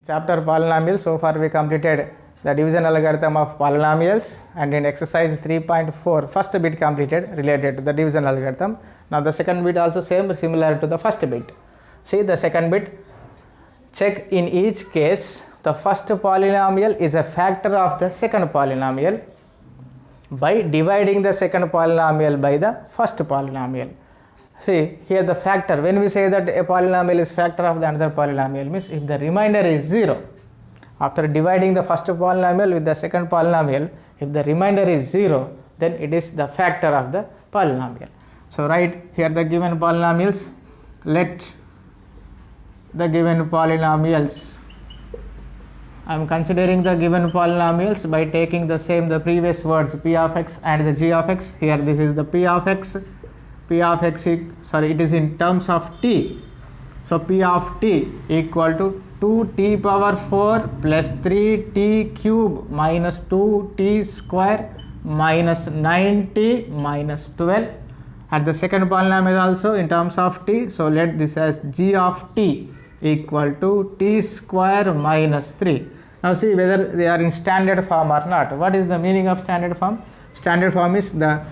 Chapter polynomials. So far we completed the division algorithm of polynomials, and in exercise 3.4 first bit completed related to the division algorithm. Now the second bit also similar to the first bit. See the second bit, check in each case the first polynomial is a factor of the second polynomial by dividing the second polynomial by the first polynomial. See here the factor, when we say that a polynomial is factor of the another polynomial, means if the remainder is 0, after dividing the first polynomial with the second polynomial, if the remainder is 0, then it is the factor of the polynomial. So write here the given polynomials. Let the given polynomials, I am considering the given polynomials by taking the previous words p of x and the g of x. Here this is the p of x. P of x, it is in terms of t. So p of t equal to 2t power 4 plus 3t cube minus 2t square minus 9t minus 12. And the second polynomial also in terms of t. So let this as g of t equal to t square minus 3. Now see whether they are in standard form or not. What is the meaning of standard form? Standard form is the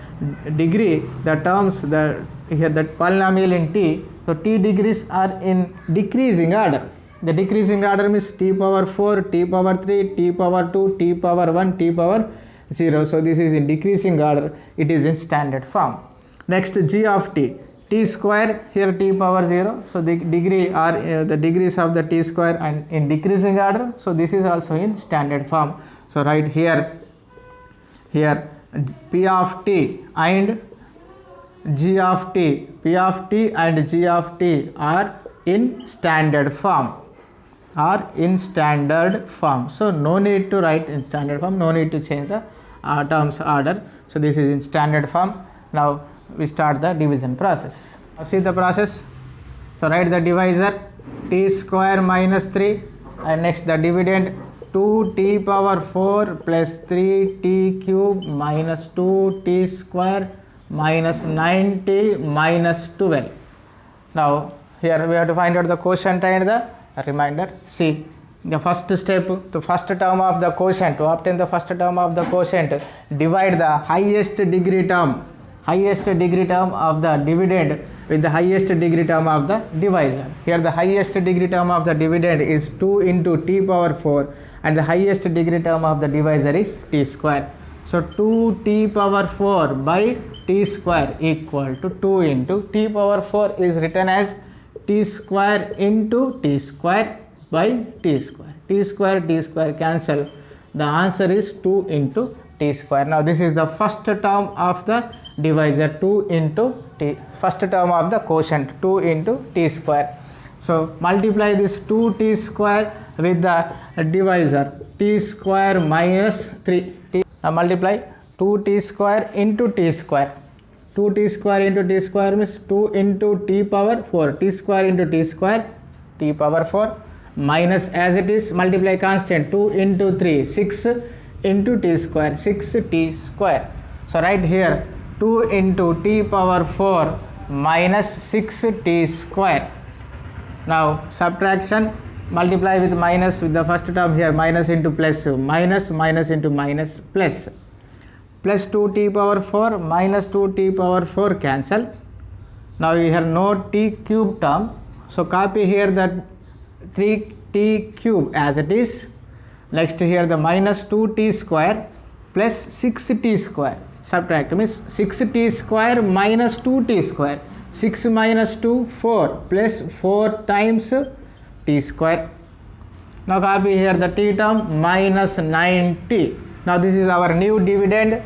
degree, the terms, here the polynomial in t. So t degrees are in decreasing order. The decreasing order means t power 4, t power 3, t power 2, t power 1, t power 0. So this is in decreasing order. It is in standard form. Next g of t. T square, here t power 0. So the degree are the degrees of the t square and in decreasing order. So this is also in standard form. So write here p of t and g of t, p of t and g of t are in standard form, So no need to write in standard form, no need to change the terms order. So this is in standard form. Now we start the division process. Now see the process. So write the divisor t square minus 3, and next the dividend 2t power 4 plus 3t cube minus 2t square minus 9t minus 12. Now here we have to find out the quotient and the remainder. See the first step, the first term of the quotient. To obtain the first term of the quotient, divide the highest degree term of the dividend with the highest degree term of the divisor. Here the highest degree term of the dividend is 2 into t power 4 and the highest degree term of the divisor is t square. So 2t power 4 by t square equal to 2 into t power 4 is written as t square into t square by t square. T square cancel. The answer is 2 into t square. Now this is the first term of the divisor, 2 into t, first term of the quotient, 2 into t square. So multiply this 2t square with the divisor t square minus 3. Now multiply 2t square into t square. 2t square into t square means 2 into t power 4. T square into t square, t power 4 minus, as it is, multiply constant, 2 into 3, 6 into t square, 6t square. So write here 2 into t power 4 minus 6t square. Now subtraction, multiply with minus with the first term here, minus into plus, minus into minus, plus 2t power 4 minus 2t power 4 cancel. Now you have no t cube term, so copy here the 3t cube as it is. Next here the minus 2t square plus 6t square. Subtract means 6t square minus 2t square. 6 minus 2, 4 plus 4 times t square. Now copy here the t term minus 9t. Now this is our new dividend.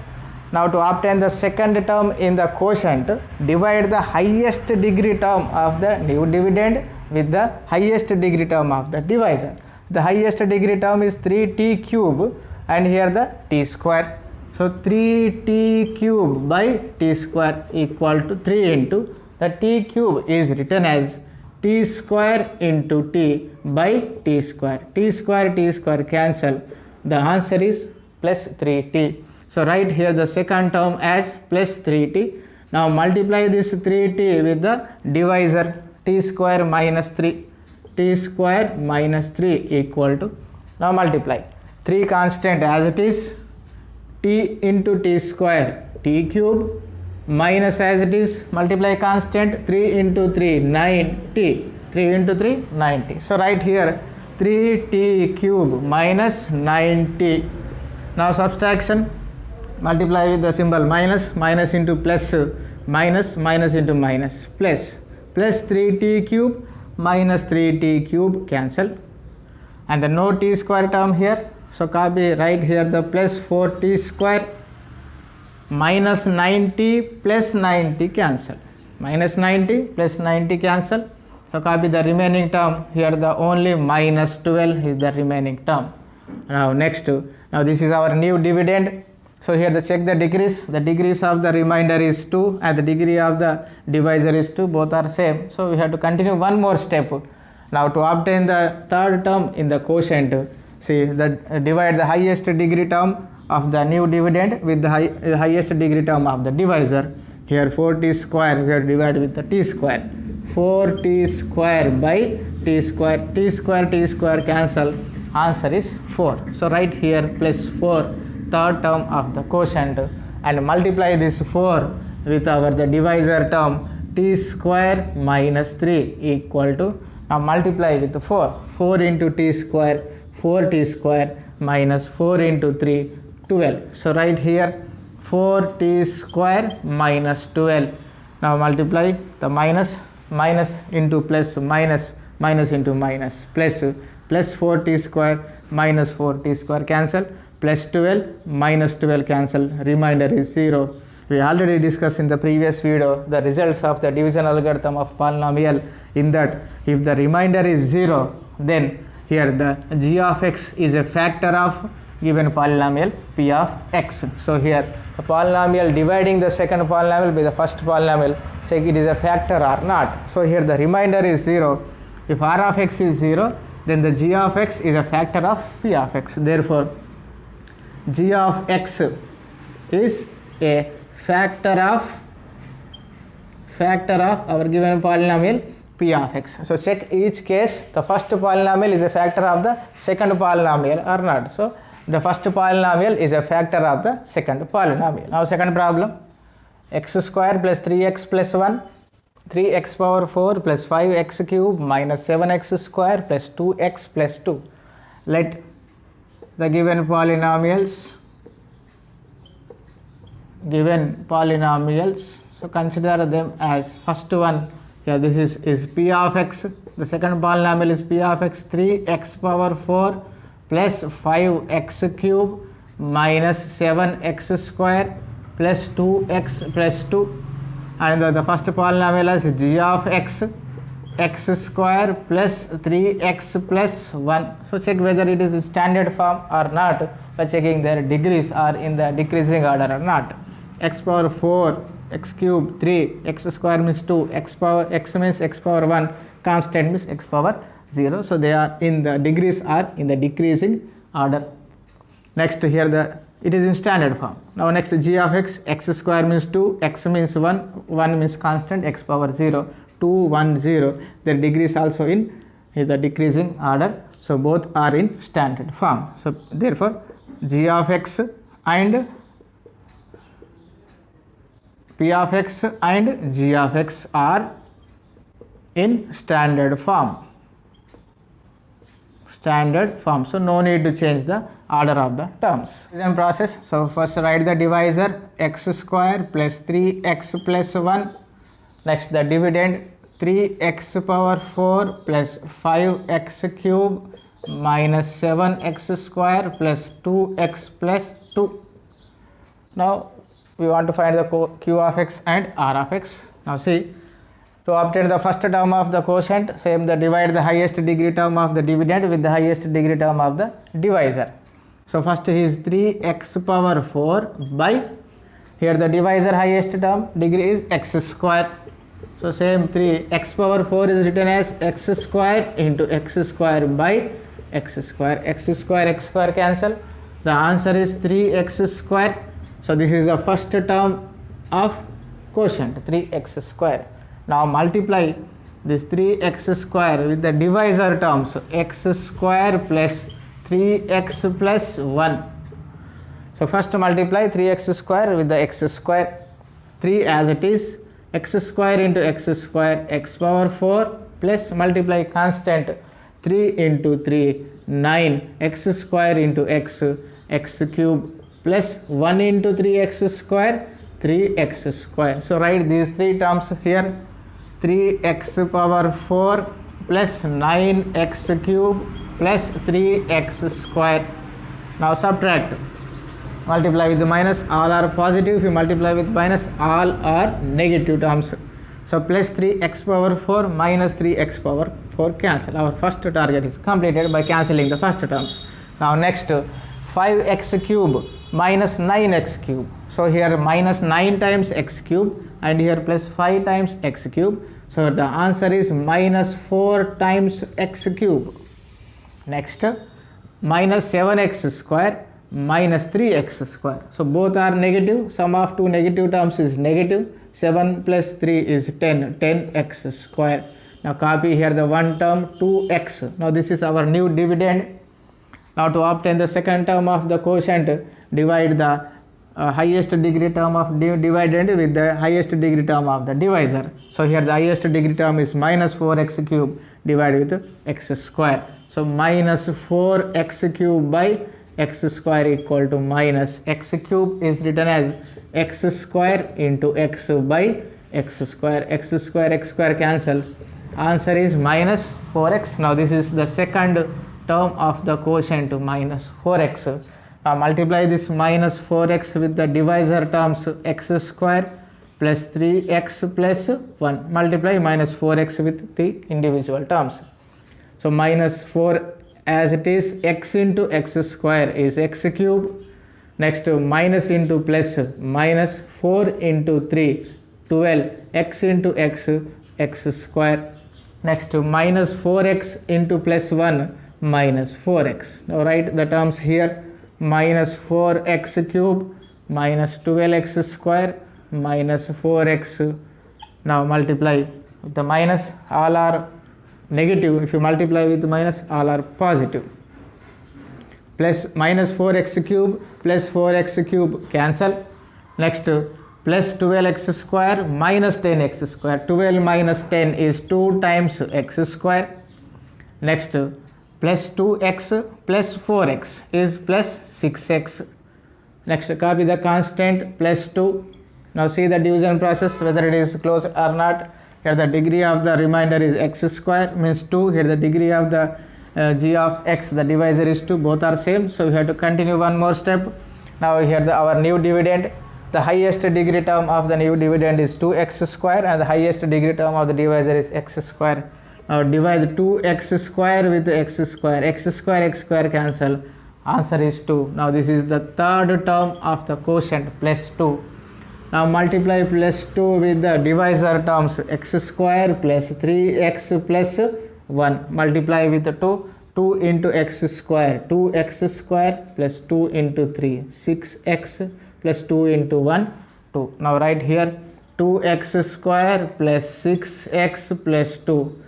Now to obtain the second term in the quotient, divide the highest degree term of the new dividend with the highest degree term of the divisor. The highest degree term is 3t cube and here the t square. So 3t cube by t square equal to 3 into the t cube is written as t square into t by t square. T square cancel. The answer is plus 3t. So write here the second term as plus 3t. Now multiply this 3t with the divisor t square minus 3. t square minus 3 equal to, now multiply 3 constant as it is, t into t square t cube, minus as it is, multiply constant 3 into 3 9t, 3 into 3 9t. So write here 3t cube minus 9t. Now subtraction, multiply with the symbol minus, minus into plus, minus, minus into minus, plus 3t cube minus 3t cube cancel, and the no t square term here, so copy, write here the plus 4t square minus 9t plus 9t cancel, minus 90 plus 90 cancel, so copy the remaining term here, the only minus 12 is the remaining term. Now next, now this is our new dividend. So here the check the degrees of the remainder is 2 and the degree of the divisor is 2, both are same. So we have to continue one more step. Now to obtain the third term in the quotient, see divide the highest degree term of the new dividend with the highest degree term of the divisor. Here 4t square we have divided with the t square, 4t square by t square, t square cancel, answer is 4. So write here plus 4, third term of the quotient, and multiply this 4 with our the divisor term t square minus 3 equal to, now multiply with 4 into t square, 4t square minus 4 into 3 12. So write here 4t square minus 12. Now multiply the minus into plus, minus into minus, plus 4t square minus 4t square cancel, plus 12 minus 12 cancel, remainder is 0. We already discussed in the previous video the results of the division algorithm of polynomial, in that if the remainder is 0, then here the g of x is a factor of given polynomial p of x. So here the polynomial dividing the second polynomial by the first polynomial, check it is a factor or not. So here the remainder is 0. If r of x is 0, then the g of x is a factor of p of x. Therefore g of x is a factor of our given polynomial p of x. So check each case, the first polynomial is a factor of the second polynomial or not. So the first polynomial is a factor of the second polynomial. Now second problem, x square plus 3x plus 1, 3x power 4 plus 5x cube minus 7x square plus 2x plus 2. Let the given polynomials, so consider them as first one, yeah, this is p of x, the second polynomial is p of x, 3x power 4 plus 5x cube minus 7x square plus 2x plus 2, and the first polynomial is g of x, x square plus 3x plus 1. So check whether it is in standard form or not by checking their degrees are in the decreasing order or not. X power 4, x cube 3, x square means 2, x means x power 1, constant means x power 0. So they are in the degrees are in the decreasing order. Next here it is in standard form. Now next g of x, x square means 2, x means 1, 1 means constant, x power 0, 2 1 0. Their degrees also in the decreasing order. So both are in standard form. So therefore g of x and p of x and g of x are in standard form. So no need to change the order of the terms. Division process. So first write the divisor x square plus 3x plus 1. Next the dividend 3x power 4 plus 5x cube minus 7x square plus 2x plus 2. Now we want to find the q of x and r of x. Now see, to obtain the first term of the quotient, same divide the highest degree term of the dividend with the highest degree term of the divisor. So first is 3x power 4 by, here the divisor highest term degree is x square. So same 3x power 4 is written as x square into x square by x square. X square cancel. The answer is 3x square. So this is the first term of quotient 3x square. Now multiply this 3x square with the divisor terms, x square plus 3x plus 1. So first multiply 3x square with the x square, 3 as it is, x square into x square, x power 4 plus multiply constant 3 into 3, 9, x square into x, x cube plus 1 into 3x square, 3x square. So write these three terms here, 3x power 4 plus 9x cube plus 3x square. Now subtract. Multiply with the minus, all are positive. If you multiply with minus, all are negative terms. So plus 3x power 4 minus 3x power 4 cancel. Our first target is completed by cancelling the first terms. Now next, 5x cube minus 9x cube. So here minus 9 times x cube and here plus 5 times x cube. So the answer is minus 4 times x cube. Next, minus 7x square minus 3x square. So both are negative. Sum of two negative terms is negative. 7 plus 3 is 10, 10x square. Now copy here the one term, 2x. Now this is our new dividend. Now to obtain the second term of the quotient, divide the highest degree term of dividend with the highest degree term of the divisor. So here the highest degree term is minus 4x cube divided with x square. So minus 4x cube by x square equal to minus x cube is written as x square into x by x square. X square cancel. Answer is minus 4x. Now this is the second term of the quotient, minus 4x. Now multiply this minus 4x with the divisor terms x square plus 3x plus 1. Multiply minus 4x with the individual terms. So minus 4 as it is, x into x square is x cube. Next minus into plus, minus 4 into 3, 12, x into x, x square. Next minus 4x into plus 1, minus 4x. Now write the terms here, minus 4x cube minus 12x square minus 4x. Now multiply with the minus, all are negative. If you multiply with minus, all are positive. Plus minus 4x cube plus 4x cube cancel. Next plus 12x square minus 10x square. 12 minus 10 is 2 times x square. Next plus 2x plus 4x is plus 6x. Next copy the constant plus 2. Now see the division process whether it is closed or not. Here the degree of the remainder is x square means 2. Here the degree of the g of x, the divisor is 2. Both are same. So we have to continue one more step. Now here our new dividend. The highest degree term of the new dividend is 2x square and the highest degree term of the divisor is x square. Now divide 2x square with x square. X square cancel. Answer is 2. Now this is the third term of the quotient, plus 2. Now multiply plus 2 with the divisor terms x square plus 3x plus 1. Multiply with the 2. 2 into x square. 2x square plus 2 into 3. 6x plus 2 into 1. 2. Now write here 2x square plus 6x plus 2.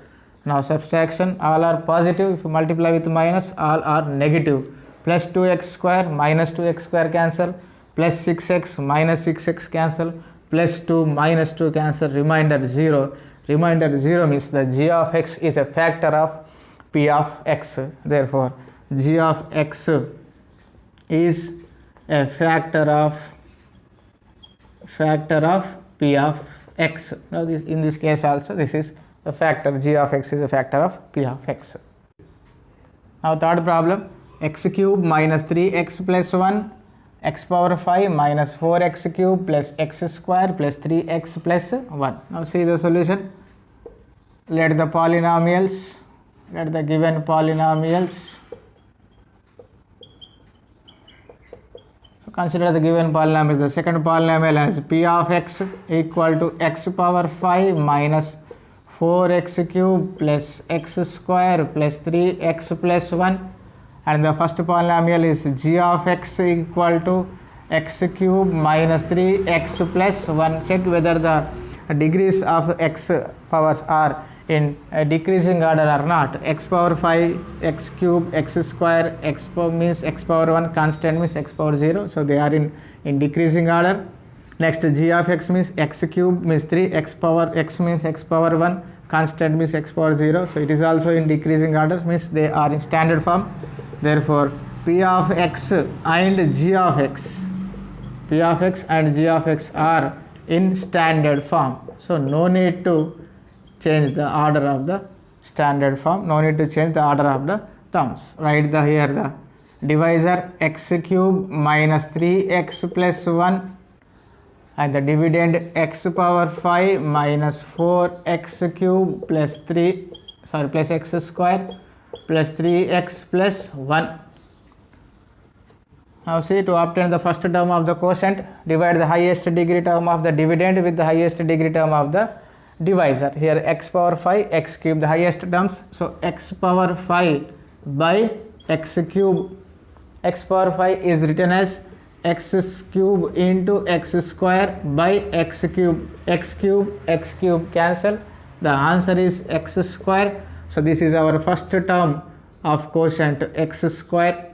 Now subtraction, all are positive. If you multiply with minus, all are negative. Plus 2x square minus 2x square cancel. Plus 6x minus 6x cancel. Plus 2 minus 2 cancel. Remainder 0. Remainder 0 means the g of x is a factor of p of x. Therefore g of x is a factor of p of x. Now this, in this case also this is a factor, g of x is a factor of p of x. Now third problem, x cube minus 3x plus 1, x power 5 minus 4x cube plus x square plus 3x plus 1. Now see the solution. Let the polynomials, let the given polynomials, so consider the given polynomial. The second polynomial has p of x equal to x power 5 minus 4x cube plus x square plus 3x plus 1, and the first polynomial is g of x equal to x cube minus 3x plus 1. Check whether the degrees of x powers are in a decreasing order or not. X power 5, x cube, x square, x power means x power 1, constant means x power 0. So they are in decreasing order. Next, g of x means x cube means 3, x power x means x power 1, constant means x power 0. So it is also in decreasing order, means they are in standard form. Therefore, p of x and g of x, p of x and g of x are in standard form. So no need to change the order of the standard form, no need to change the order of the terms. Write here the divisor x cube minus 3x plus 1 and the dividend x power 5 minus 4x cube plus plus x square plus 3x plus 1. Now see, to obtain the first term of the quotient, divide the highest degree term of the dividend with the highest degree term of the divisor. Here x power 5, x cube, the highest terms. So x power 5 by x cube. X power 5 is written as x cube into x square by x cube. X cube cancel. The answer is x square. So this is our first term of quotient, x square.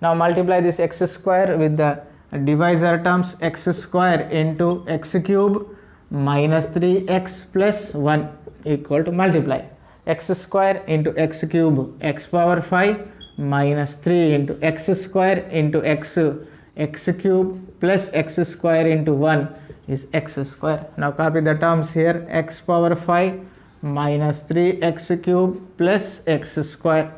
Now multiply this x square with the divisor terms, x square into x cube minus 3x plus 1 equal to multiply x square into x cube, x power 5 minus 3 into x square into x cube plus x square into 1 is x square. Now copy the terms here, x power 5 minus 3x cube plus x square.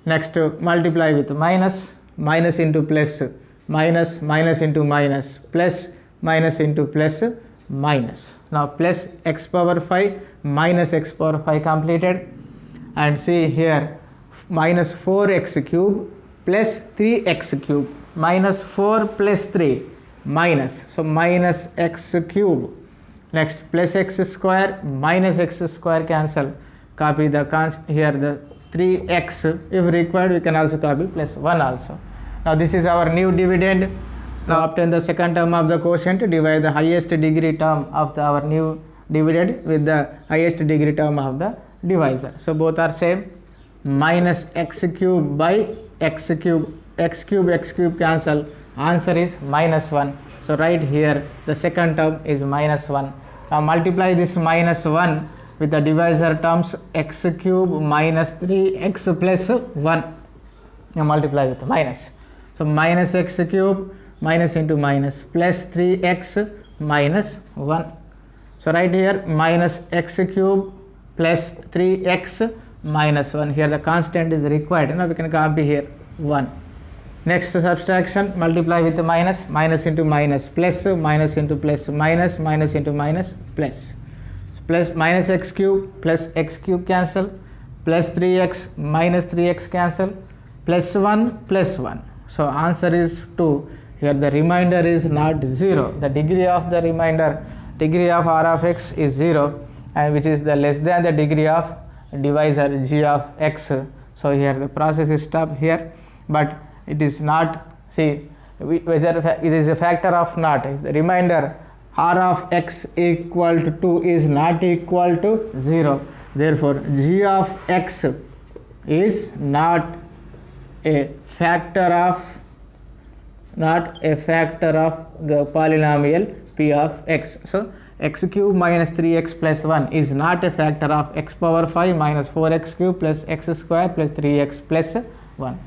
Next, multiply with minus into plus, minus into minus, plus into plus, minus. Now plus x power 5 minus x power 5 completed, and see here minus 4x cube plus 3x cube, minus 4 plus 3 minus, so minus x cube. Next, plus x square minus x square cancel, copy the here the 3x, if required we can also copy plus 1 also. Now this is our new dividend. Now obtain the second term of the quotient, divide the highest degree term of our new dividend with the highest degree term of the divisor. So both are same, minus x cube by x cube, x cube cancel, answer is minus 1. So right here the second term is minus 1. Now multiply this minus 1 with the divisor terms, x cube minus 3x plus 1. Now multiply with minus. So minus x cube minus into minus plus 3x minus 1. So right here minus x cube plus 3x minus 1. Here the constant is required. Now we can copy here 1. Next subtraction, multiply with the minus into minus, plus minus into plus, minus into minus, plus. Plus minus x cube plus x cube cancel, plus 3x minus 3x cancel, plus 1 plus 1. So answer is 2. Here the remainder is not 0. The degree of the remainder, degree of r of x is 0, and which is the less than the degree of divisor g of x. So here the process is stopped here, but it is not, see, whether it is a factor of not. If the remainder r of x equal to 2 is not equal to 0, therefore g of x is not a factor of the polynomial p of x. So x cube minus 3x plus 1 is not a factor of x power 5 minus 4x cube plus x square plus 3x plus 1.